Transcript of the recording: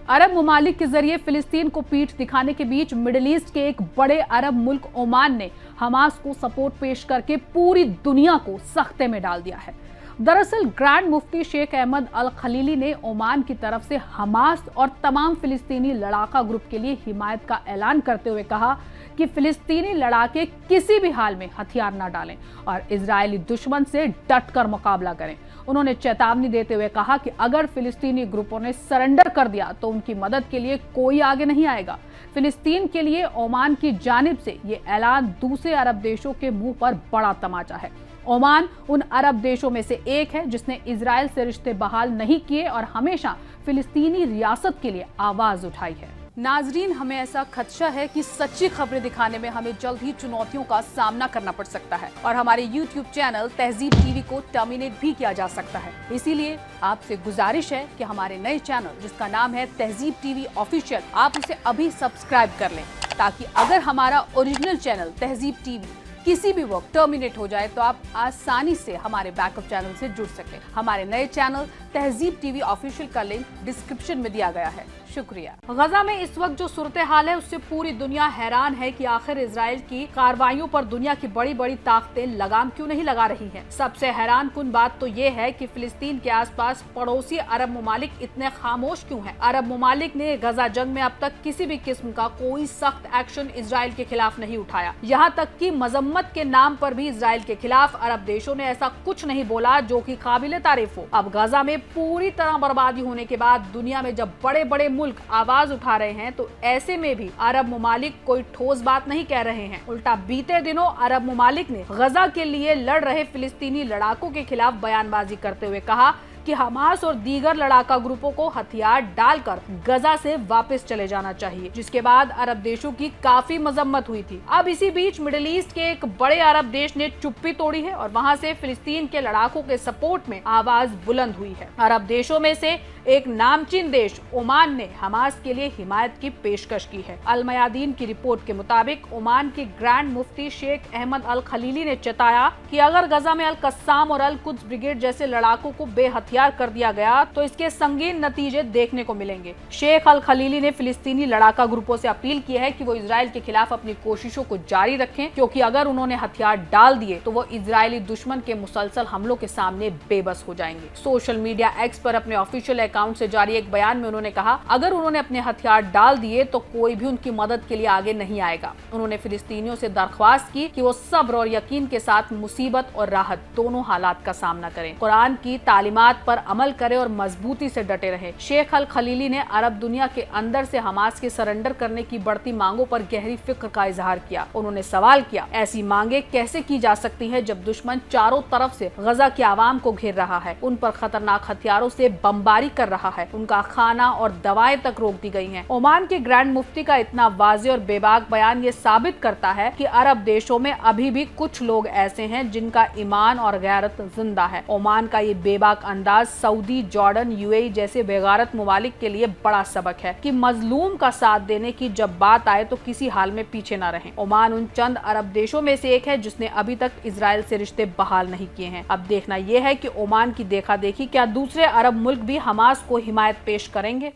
अरब ममालिक के जरिए फिलिस्तीन को पीठ दिखाने के बीच मिडिल ईस्ट के एक बड़े अरब मुल्क ओमान ने हमास को सपोर्ट पेश करके पूरी दुनिया को सख्ते में डाल दिया है। दरअसल ग्रैंड मुफ्ती शेख अहमद अल खलीली ने ओमान की तरफ से हमास और तमाम फिलिस्तीनी लड़ाका ग्रुप के लिए हिमायत का ऐलान करते हुए कहा कि फिलिस्तीनी लड़ाके किसी भी हाल में हथियार न डालें और इजरायली दुश्मन से डटकर मुकाबला करें। उन्होंने चेतावनी देते हुए कहा कि अगर फिलिस्तीनी ग्रुपों ने सरेंडर कर दिया तो उनकी मदद के लिए कोई आगे नहीं आएगा। फिलिस्तीन के लिए ओमान की जानिब से ये ऐलान दूसरे अरब देशों के मुंह पर बड़ा तमाचा है। ओमान उन अरब देशों में से एक है जिसने इजराइल से रिश्ते बहाल नहीं किए और हमेशा फिलिस्तीनी रियासत के लिए आवाज उठाई है। नाजरीन, हमें ऐसा खदशा है कि सच्ची खबरें दिखाने में हमें जल्द ही चुनौतियों का सामना करना पड़ सकता है और हमारे YouTube चैनल तहजीब टीवी को टर्मिनेट भी किया जा सकता है। इसीलिए आपसे गुजारिश है कि हमारे नए चैनल जिसका नाम है तहजीब टीवी ऑफिशियल, आप उसे अभी सब्सक्राइब कर लें ताकि अगर हमारा ओरिजिनल चैनल तहजीब टीवी किसी भी वक्त टर्मिनेट हो जाए तो आप आसानी से हमारे बैकअप चैनल से जुड़ सकें। हमारे नए चैनल तहजीब टीवी ऑफिशियल का लिंक डिस्क्रिप्शन में दिया गया है। शुक्रिया। गजा में इस वक्त जो सूरत हाल है उससे पूरी दुनिया हैरान है कि आखिर इजराइल की कार्रवाइयों पर दुनिया की बड़ी बड़ी ताकतें लगाम क्यों नहीं लगा रही हैं। सबसे हैरान कुन बात तो ये है कि फिलिस्तीन के आसपास पड़ोसी अरब ममालिक इतने खामोश क्यों हैं। अरब ममालिक ने गजा जंग में अब तक किसी भी किस्म का कोई सख्त एक्शन इजराइल के खिलाफ नहीं उठाया। यहाँ तक कि मजम्मत के नाम पर भी इजराइल के खिलाफ अरब देशों ने ऐसा कुछ नहीं बोला जो कि काबिले तारीफ हो। अब गजा में पूरी तरह बर्बादी होने के बाद दुनिया में जब बड़े बड़े मुल्क आवाज उठा रहे हैं तो ऐसे में भी अरब ममालिक कोई ठोस बात नहीं कह रहे हैं। उल्टा बीते दिनों अरब ममालिक ने गजा के लिए लड़ रहे फिलिस्तीनी लड़ाकों के खिलाफ बयानबाजी करते हुए कहा कि हमास और दीगर लड़ाका ग्रुपों को हथियार डालकर गजा से वापस चले जाना चाहिए, जिसके बाद अरब देशों की काफी मजम्मत हुई थी। अब इसी बीच मिडिल ईस्ट के एक बड़े अरब देश ने चुप्पी तोड़ी है और वहां से फिलिस्तीन के लड़ाकों के सपोर्ट में आवाज बुलंद हुई है। अरब देशों में से एक नामचीन देश ओमान ने हमास के लिए हिमायत की पेशकश की है। अल मयादीन की रिपोर्ट के मुताबिक ओमान के ग्रैंड मुफ्ती शेख अहमद अल खलीली ने चेताया कि अगर गजा में अल कस्साम और अल कुद्स ब्रिगेड जैसे लड़ाकों को बेहथियार कर दिया गया तो इसके संगीन नतीजे देखने को मिलेंगे। शेख अल खलीली ने फिलिस्तीनी लड़ाका ग्रुपों से अपील की है कि वो इजराइल के खिलाफ अपनी कोशिशों को जारी रखें, क्योंकि अगर उन्होंने हथियार डाल दिए तो वो इजरायली दुश्मन के मुसलसल हमलों के सामने बेबस हो जाएंगे। सोशल मीडिया एक्स पर अपने ऑफिशियल अकाउंट से जारी एक बयान में उन्होंने कहा, अगर उन्होंने अपने हथियार डाल दिए तो कोई भी उनकी मदद के लिए आगे नहीं आएगा। उन्होंने फिलिस्तीनियों से दरख्वास्त की कि वो सब्र और यकीन के साथ मुसीबत और राहत दोनों हालात का सामना करें, कुरान की तालीमात पर अमल करें और मजबूती से डटे रहे। शेख अल खलीली ने अरब दुनिया के अंदर से हमास के सरेंडर करने की बढ़ती मांगों पर गहरी फिक्र का इजहार किया। उन्होंने सवाल किया, ऐसी मांगे कैसे की जा सकती है जब दुश्मन चारों तरफ से गजा के आवाम को घेर रहा है, उन पर खतरनाक हथियारों से बमबारी कर रहा है, उनका खाना और दवाएं तक रोक दी गई हैं। ओमान के ग्रैंड मुफ्ती का इतना वाज़ेह और बेबाक बयान ये साबित करता है कि अरब देशों में अभी भी कुछ लोग ऐसे हैं जिनका ईमान और गैरत जिंदा है। ओमान का ये बेबाक अंदाज सऊदी, जॉर्डन, यूएई जैसे बेगारत ममालिक के लिए बड़ा सबक है कि मजलूम का साथ देने की जब बात आए तो किसी हाल में पीछे न रहें। ओमान उन चंद अरब देशों में से एक है जिसने अभी तक इजराइल से रिश्ते बहाल नहीं किए हैं। अब देखना यह है कि ओमान की देखा देखी क्या दूसरे अरब मुल्क भी हमास को हिमायत पेश करेंगे।